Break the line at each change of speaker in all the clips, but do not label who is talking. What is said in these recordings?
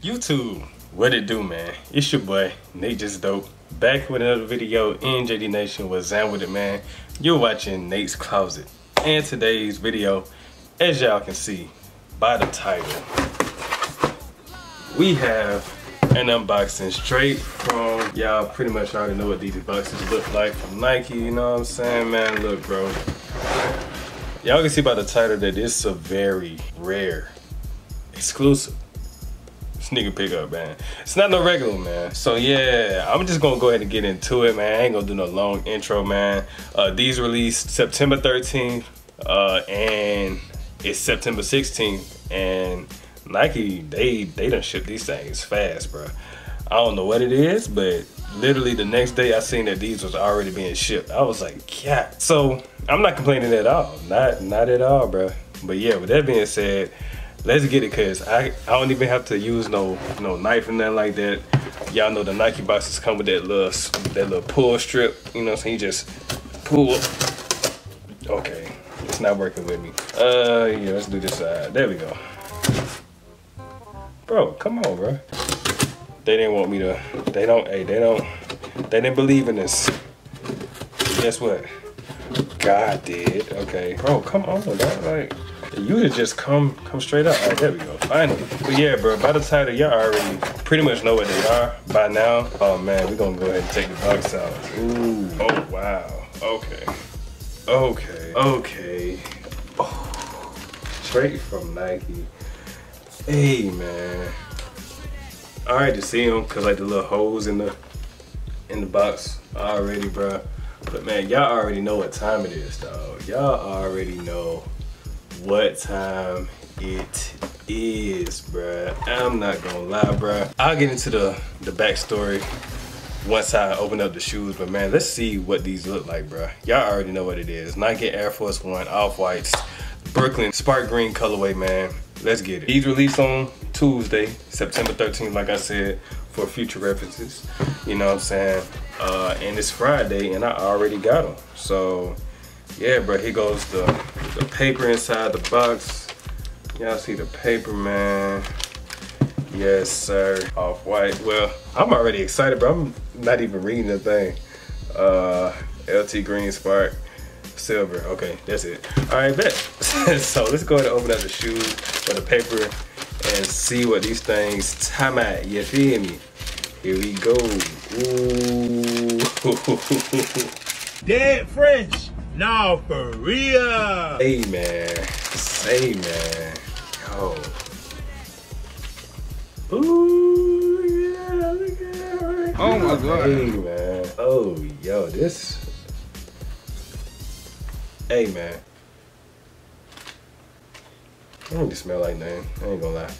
YouTube, what it do, man? It's your boy natejustdope, back with another video in JD Nation. What's down with it, man? You're watching Nate's Closet, and today's video, as y'all can see by the title, we have an unboxing straight from, y'all pretty much already know what these boxes look like from Nike. You know what I'm saying, man? Look, bro, y'all can see by the title that it's a very rare, exclusive sneaker pickup, man. It's not no regular, man. So yeah, I'm just gonna go ahead and get into it, man. I ain't gonna do no long intro, man. These released September 13th, and it's September 16th, and Nike, they done ship these things fast, bro. I don't know what it is, but literally the next day I seen that these was already being shipped. I was like, yeah. So I'm not complaining at all, not at all, bro. But yeah, with that being said, let's get it, cause I don't even have to use no knife and nothing like that. Y'all know the Nike boxes come with that little pull strip. You know what I'm saying? You just pull. Okay, it's not working with me. Yeah, let's do this side. There we go. Bro, come on, bro. They didn't want me to. They didn't believe in this. Guess what? God did. Okay, bro, come on, dog. Like, you could just come straight up. All right, there we go, finally. But yeah, bro, by the title, y'all already pretty much know what they are by now. Oh man, we're gonna go ahead and take the box out. Ooh, oh wow, okay. Oh, straight from Nike. Hey man, I already see them cause like the little holes in the box already, bro. But man, y'all already know what time it is, dog. Y'all already know what time it is, bruh. I'm not gonna lie, bruh. I'll get into the backstory once I open up the shoes, but man, let's see what these look like, bruh. Y'all already know what it is. Nike Air Force One Off-Whites, Brooklyn Spark Green colorway, man. Let's get it. These released on Tuesday, September 13th, like I said, for future references. You know what I'm saying? And it's Friday, and I already got them. So yeah, bro, here goes the paper inside the box. Y'all see the paper, man. Yes, sir. Off-white. Well, I'm already excited, bro. I'm not even reading the thing. LT Green Spark Silver. Okay, that's it. All right, bet. So let's go ahead and open up the shoes for the paper and see what these things time at. You feel me? Here we go. Ooh.
Dead French. No, for real.
Hey man, yo. Ooh, yeah, look at that.
Oh my god.
Hey man, oh yo, this. Hey man, I don't smell like nothing. I ain't gonna lie,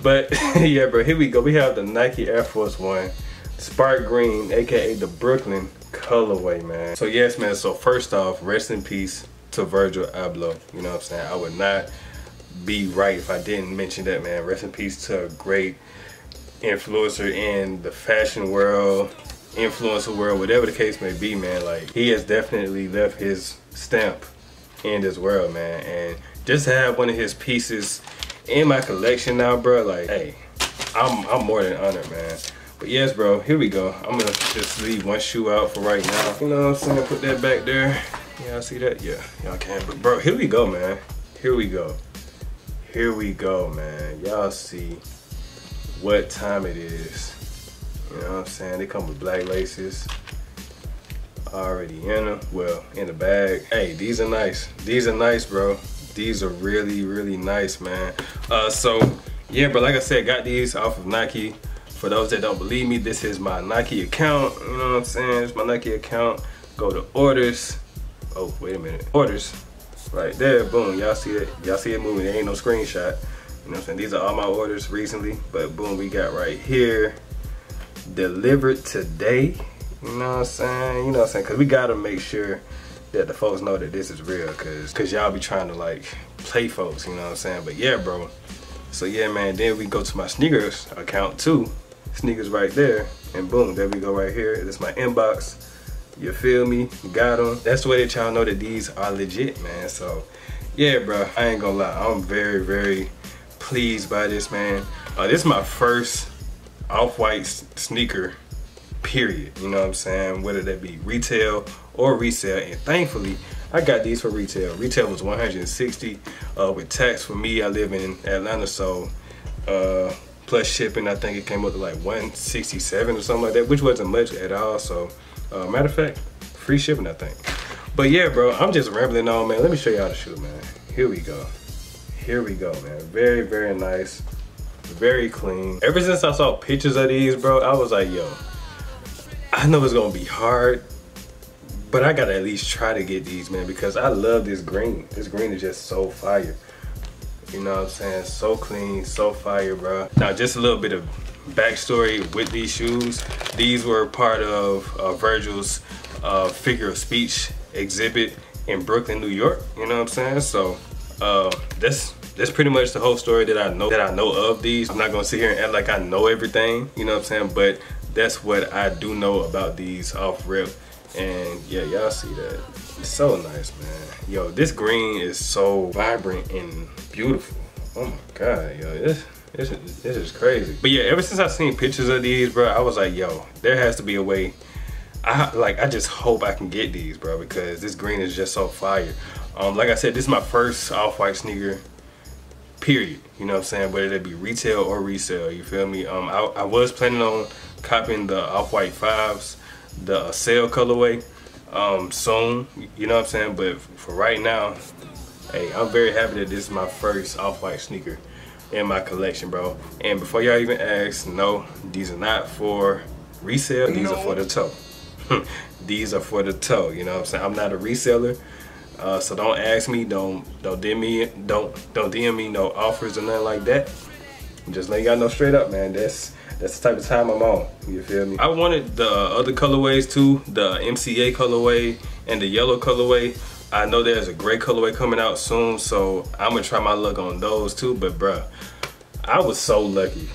but yeah, bro. Here we go. We have the Nike Air Force One Spark Green, aka the Brooklyn colorway, man. So yes, man, so first off, rest in peace to Virgil Abloh. You know what I'm saying? I would not be right if I didn't mention that, man. Rest in peace to a great influencer in the fashion world, influencer world, whatever the case may be, man. Like, he has definitely left his stamp in this world, man. And just to have one of his pieces in my collection now, bro, like, hey, I'm more than honored, man. But yes, bro, here we go. I'm gonna just leave one shoe out for right now. You know what I'm saying? Put that back there. Y'all see that? Yeah, y'all can. But bro, here we go, man. Here we go, man. Y'all see what time it is. You know what I'm saying? They come with black laces already in them. Well, in the bag. Hey, these are nice. These are nice, bro. These are really nice, man. So yeah, bro, like I said, got these off of Nike. For those that don't believe me, this is my Nike account. You know what I'm saying? It's my Nike account. Go to orders. Oh, wait a minute. Orders. Right there, boom. Y'all see it? Y'all see it moving. There ain't no screenshot. You know what I'm saying? These are all my orders recently. But boom, we got right here. Delivered today. You know what I'm saying? You know what I'm saying? Because we got to make sure that the folks know that this is real. Because y'all be trying to, like, play folks. You know what I'm saying? But yeah, bro. So yeah, man. Then we go to my sneakers account, too. Sneakers right there, and boom, there we go right here. This is my inbox. You feel me? Got them. That's the way that y'all know that these are legit, man. So yeah, bro, I ain't gonna lie, I'm very pleased by this, man. This is my first off-white sneaker, period. You know what I'm saying? Whether that be retail or resale. And thankfully, I got these for retail. Retail was $160 with tax for me. I live in Atlanta, so plus shipping, I think it came up to like $167 or something like that, which wasn't much at all. So matter of fact, free shipping, I think. But yeah, bro, I'm just rambling on, man. Let me show y'all the shoe, man. Here we go. Here we go, man. Very, very nice. Very clean. Ever since I saw pictures of these, bro, I was like, yo, I know it's gonna be hard, but I gotta at least try to get these, man, because I love this green. This green is just so fire. You know what I'm saying? So clean, so fire, bro. Now, just a little bit of backstory with these shoes. These were part of Virgil's figure of speech exhibit in Brooklyn, New York. You know what I'm saying? So that's pretty much the whole story that I know of these. I'm not gonna sit here and act like I know everything. You know what I'm saying? But that's what I do know about these off rip. And yeah, y'all see that. It's so nice, man. Yo, this green is so vibrant and beautiful. Oh my God, yo, this is crazy. But yeah, ever since I seen pictures of these, bro, I was like, yo, there has to be a way. I just hope I can get these, bro, because this green is just so fire. Like I said, this is my first off-white sneaker, period. You know what I'm saying? Whether it be retail or resale, you feel me? I was planning on copying the off-white 5s, the sale colorway, soon. You know what I'm saying? But for right now, hey, I'm very happy that this is my first off-white sneaker in my collection, bro. And before y'all even ask, no, these are not for resale. These are for the toe. These are for the toe. You know what I'm saying? I'm not a reseller. So don't ask me, don't DM me no offers or nothing like that. I'm just letting y'all know straight up, man. That's the type of time I'm on. You feel me? I wanted the other colorways too, the MCA colorway and the yellow colorway. I know there's a gray colorway coming out soon, so I'm gonna try my luck on those too. But bruh, I was so lucky.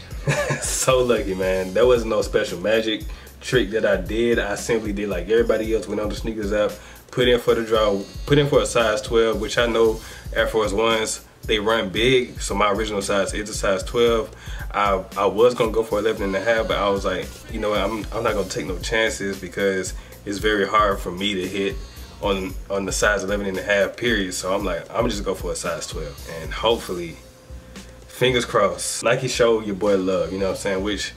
So lucky, man. There was no special magic trick that I did. I simply did like everybody else, went on the sneakers app, put in for the draw, put in for a size 12, which I know Air Force Ones, they run big, so my original size is a size 12. I was gonna go for 11.5, but I was like, you know what, I'm not gonna take no chances because it's very hard for me to hit on the size 11.5 period. So I'm like, I'm just gonna go for a size 12, and hopefully, fingers crossed, Nike show your boy love. You know what I'm saying? Which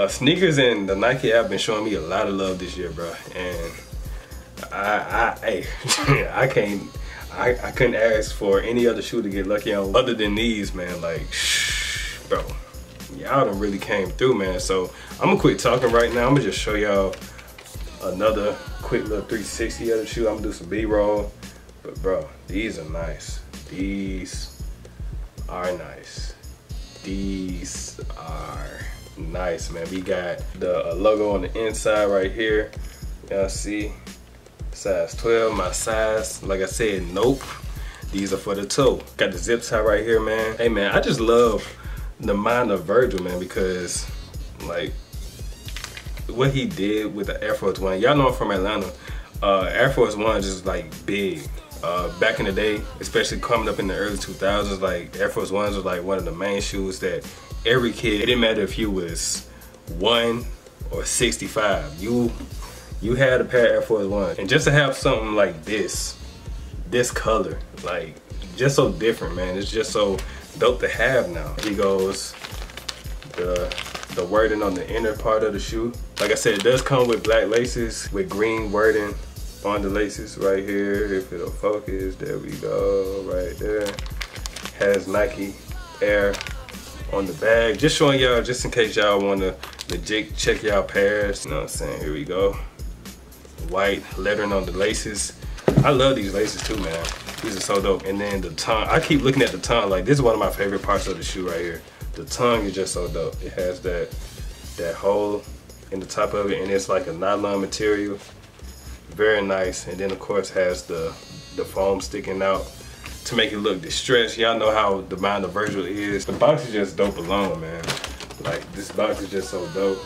sneakers and the Nike app been showing me a lot of love this year, bro. And I couldn't ask for any other shoe to get lucky on other than these, man. Like, bro, y'all done really came through, man. So I'm gonna quit talking right now. I'm gonna just show y'all another quick little 360 of the shoe. I'm gonna do some B-roll. But bro, these are nice. These are nice. These are nice, man. We got the logo on the inside right here. Y'all see? Size 12, my size. Like I said, nope. These are for the toe. Got the zip tie right here, man. Hey, man, I just love the mind of Virgil, man, because like what he did with the Air Force One. Y'all know I'm from Atlanta. Air Force One is like big. Back in the day, especially coming up in the early 2000s, like Air Force Ones was like one of the main shoes that every kid, it didn't matter if you was 1 or 65, you had a pair of Air Force Ones. And just to have something like this color, like just so different, man. It's just so dope to have now. Here goes the wording on the inner part of the shoe. Like I said, it does come with black laces with green wording on the laces right here. If it'll focus, there we go, right there. Has Nike Air on the bag. Just showing y'all, just in case y'all want to legit check y'all pairs. You know what I'm saying? Here we go. White lettering on the laces. I love these laces too, man. These are so dope. And then the tongue, I keep looking at the tongue. Like, this is one of my favorite parts of the shoe right here. The tongue is just so dope. It has that hole in the top of it, and it's like a nylon material. Very nice. And then of course has the foam sticking out to make it look distressed. Y'all know how the mind of Virgil is. The box is just dope alone, man. Like, this box is just so dope.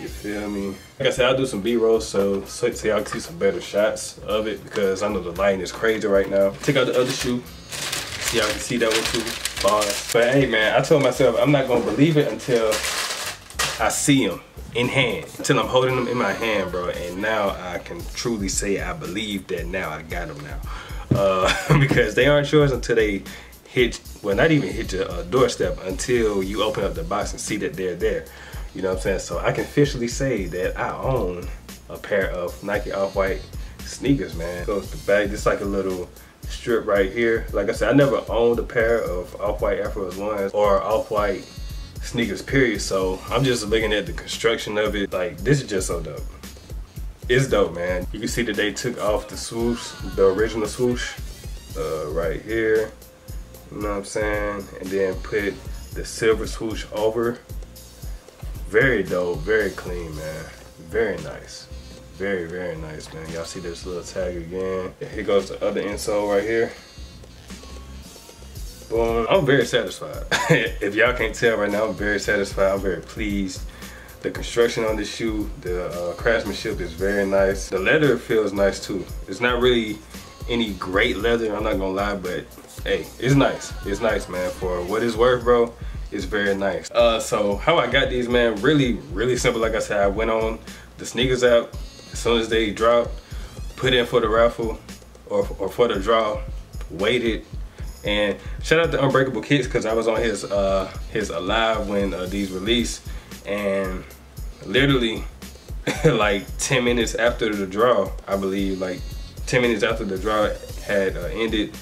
You feel me? Like I said, I'll do some B-roll so y'all can see some better shots of it, because I know the lighting is crazy right now. Take out the other shoe so y'all can see that one too. Boss. But hey man, I told myself I'm not gonna believe it until I see them in hand, until I'm holding them in my hand, bro. And now I can truly say I believe that now I got them now. Because they aren't yours until they hit, well, not even hit your doorstep, until you open up the box and see that they're there. You know what I'm saying? So I can officially say that I own a pair of Nike Off-White sneakers, man. Goes the back, just like a little strip right here. Like I said, I never owned a pair of Off-White Air Force Ones or Off-White sneakers, period. So I'm just looking at the construction of it. Like, this is just so dope. It's dope, man. You can see that they took off the swoosh, the original swoosh, right here. You know what I'm saying? And then put the silver swoosh over. Very dope, very clean, man. Very nice. Very, very nice, man. Y'all see this little tag again. Here goes the other insole right here. Boom. I'm very satisfied. If y'all can't tell right now, I'm very satisfied. I'm very pleased. The construction on this shoe, the craftsmanship is very nice. The leather feels nice too. It's not really any great leather, I'm not gonna lie, but hey, it's nice. It's nice, man. For what it's worth, bro, it's very nice. So how I got these, man, really simple. Like I said, I went on the sneakers app as soon as they dropped, put in for the raffle or for the draw, waited. And shout out to Unbreakable Kicks, because I was on his live when these released, and literally like 10 minutes after the draw, I believe, like 10 minutes after the draw had ended,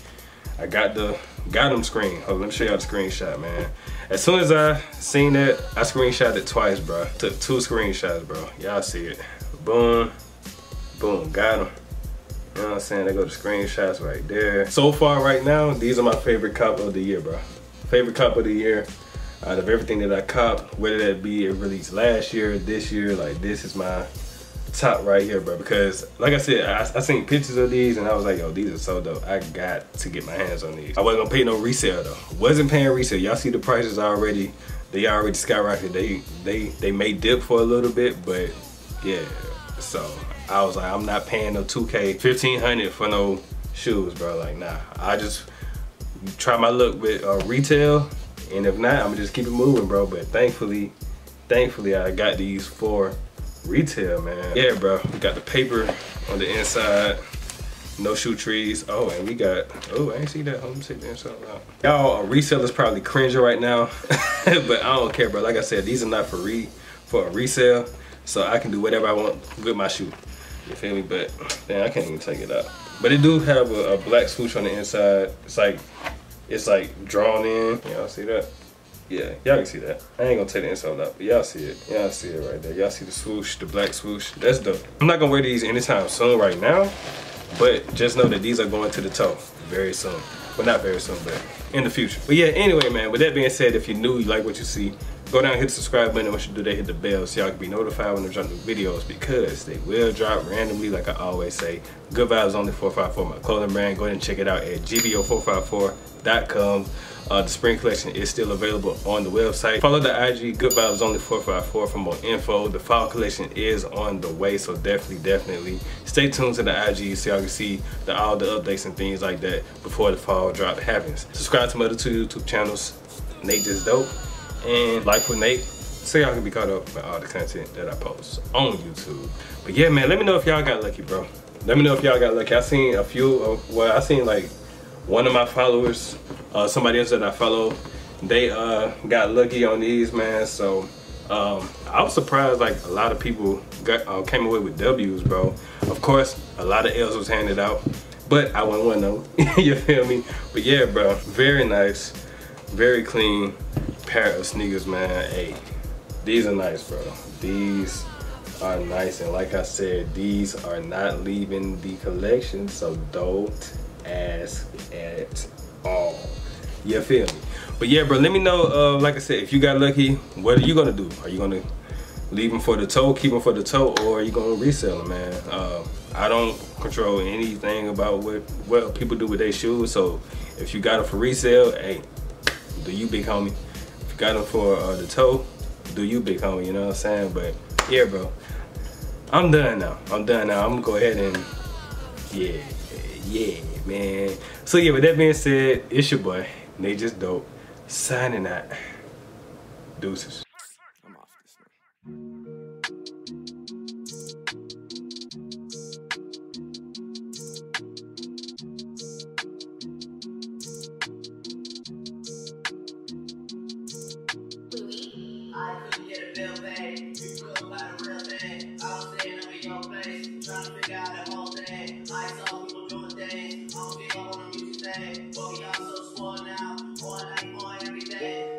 I got them screen. Hold on, let me show y'all the screenshot, man. As soon as I seen that, I screenshotted it twice, bro. Took 2 screenshots, bro. Y'all see it. Boom, boom, got them. You know what I'm saying? They go to screenshots right there. So far right now, these are my favorite cop of the year, bro. Favorite cop of the year out of everything that I copped, whether that be it released last year, this year, like this is my top right here, bro. Because like I said, I seen pictures of these and I was like, yo, these are so dope. I got to get my hands on these. I wasn't gonna pay no resale though. Wasn't paying resale. Y'all see the prices already. They already skyrocketed. They may dip for a little bit, but yeah. So I was like, I'm not paying no 2K, 1,500 for no shoes, bro. Like, nah. I just try my luck with retail, and if not, I'm gonna just keep it moving, bro. But thankfully, I got these for retail, man. Yeah, bro. We got the paper on the inside. No shoe trees. Oh, and we got, oh, I ain't see that. Let me take the inside out. Y'all, resellers probably cringing right now, but I don't care, bro. Like I said, these are not for a resale, so I can do whatever I want with my shoe. You feel me? But damn, I can't even take it out. But it do have a black swoosh on the inside. It's like drawn in. Y'all see that? Yeah, y'all can see that. I ain't gonna take the inside out, but y'all see it. Y'all see it right there. Y'all see the swoosh, the black swoosh. That's dope. I'm not gonna wear these anytime soon right now, but just know that these are going to the toe very soon. Well, not very soon, but in the future. But yeah, anyway, man, with that being said, if you're new, you like what you see, go down and hit the subscribe button. Once you do that, hit the bell so y'all can be notified when they drop new videos, because they will drop randomly, like I always say. Good Vibes Only 454, my clothing brand. Go ahead and check it out at gbo454.com. The spring collection is still available on the website. Follow the IG, Good Vibes Only 454 for more info. The fall collection is on the way, so definitely stay tuned to the IG so y'all can see all the updates and things like that before the fall drop happens. Subscribe to my other 2 YouTube channels, Nate Just Dope and Life with Nate, so y'all can be caught up with all the content that I post on YouTube. But yeah, man, let me know if y'all got lucky, bro. Let me know if y'all got lucky. I seen a few, well, I seen like one of my followers, somebody else that I follow, they got lucky on these, man. So I was surprised, like a lot of people came away with W's, bro. Of course, a lot of L's was handed out, but I wasn't one of them. You feel me? But yeah, bro, very nice, very clean pair of sneakers, man. Hey, these are nice, bro. These are nice, and like I said, these are not leaving the collection, so don't ask at all. You feel me? But yeah, bro, let me know, like I said, if you got lucky, what are you gonna do? Are you gonna leave them for the toe, keep them for the toe, or are you gonna resell them, man? I don't control anything about what people do with their shoes, so if you got them for resale, hey, do you, big homie. If you got them for the toe, do you, big homie, you know what I'm saying? But yeah, bro, I'm done now. I'm gonna go ahead and, yeah, man. So yeah, with that being said, it's your boy, Nate Just Dope. signing out. Deuces.
I'm off this one.
I couldn't get a bill paid. You couldn't buy the real thing. I was staying over your place, trying to figure out the whole thing. I saw people doing things. I don't think I want to use thing. But we all so spoiled now. On like on everything.